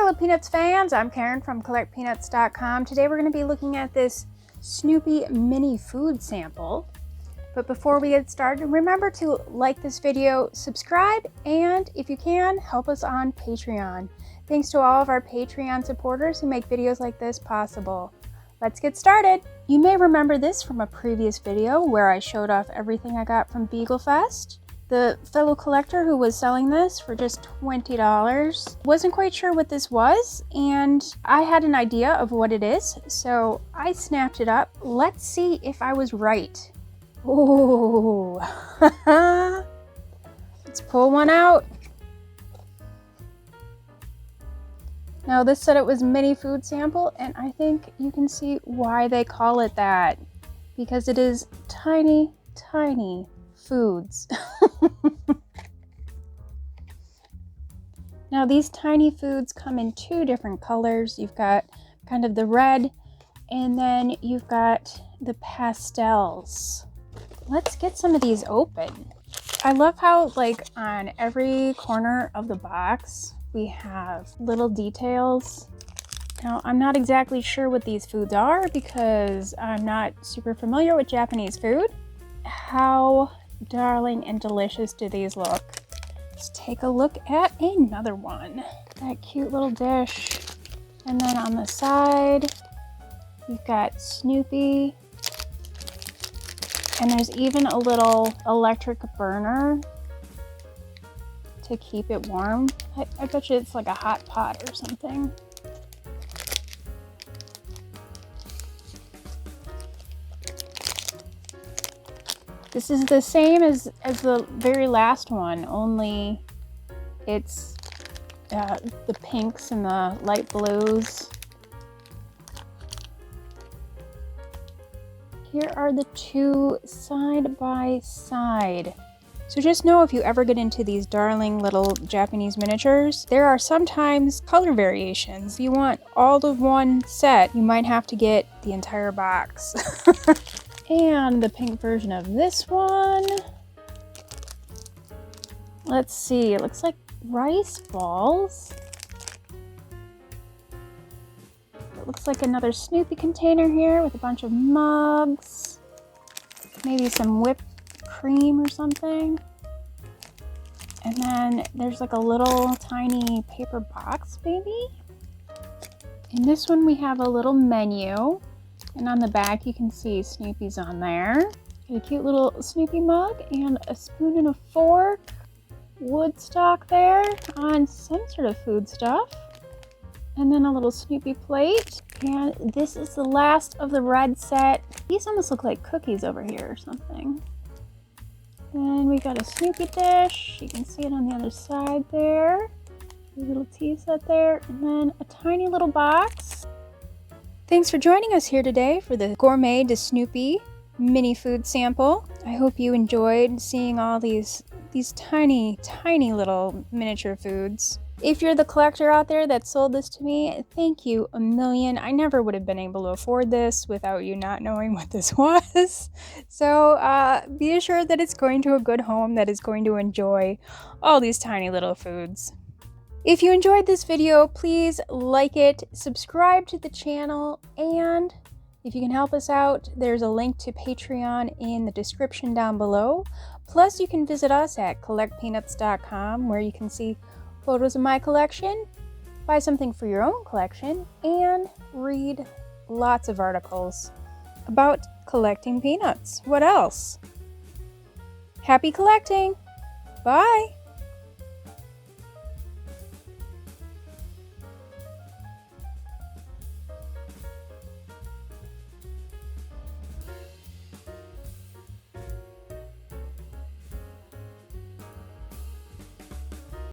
fellow Peanuts fans, I'm Karen from CollectPeanuts.com. Today we're going to be looking at this Snoopy mini food sample. But before we get started, remember to like this video, subscribe, and if you can, help us on Patreon. Thanks to all of our Patreon supporters who make videos like this possible. Let's get started. You may remember this from a previous video where I showed off everything I got from BeagleFest. The fellow collector who was selling this for just $20 wasn't quite sure what this was, and I had an idea of what it is, so I snapped it up. Let's see if I was right. Oh, let's pull one out. Now this said it was mini food sample, and I think you can see why they call it that, because it is tiny, tiny foods. Now these tiny foods come in two different colors. You've got kind of the red, and then you've got the pastels. Let's get some of these open. I love how, like, on every corner of the box we have little details. Now I'm not exactly sure what these foods are because I'm not super familiar with Japanese food. How darling and delicious do these look? Let's take a look at another one. That cute little dish. And then on the side, you've got Snoopy. And there's even a little electric burner to keep it warm. I bet you it's like a hot pot or something. This is the same as the very last one, only it's the pinks and the light blues. Here are the two side by side. So just know if you ever get into these darling little Japanese miniatures, there are sometimes color variations. If you want all of one set, you might have to get the entire box. And the pink version of this one. Let's see, it looks like rice balls. It looks like another Snoopy container here with a bunch of mugs. Maybe some whipped cream or something. And then there's like a little tiny paper box maybe. In this one we have a little menu. And on the back you can see Snoopy's on there. Got a cute little Snoopy mug and a spoon and a fork. Woodstock there on some sort of food stuff. And then a little Snoopy plate. And this is the last of the red set. These almost look like cookies over here or something. Then we got a Snoopy dish. You can see it on the other side there. A little tea set there. And then a tiny little box. Thanks for joining us here today for the Gourmet De Snoopy mini food sample. I hope you enjoyed seeing all these tiny, tiny little miniature foods. If you're the collector out there that sold this to me, thank you a million. I never would have been able to afford this without you not knowing what this was. So be assured that it's going to a good home that is going to enjoy all these tiny little foods. If you enjoyed this video, please like it, subscribe to the channel, and if you can help us out, there's a link to Patreon in the description down below. Plus, you can visit us at CollectPeanuts.com where you can see photos of my collection, buy something for your own collection, and read lots of articles about collecting peanuts. What else? Happy collecting! Bye!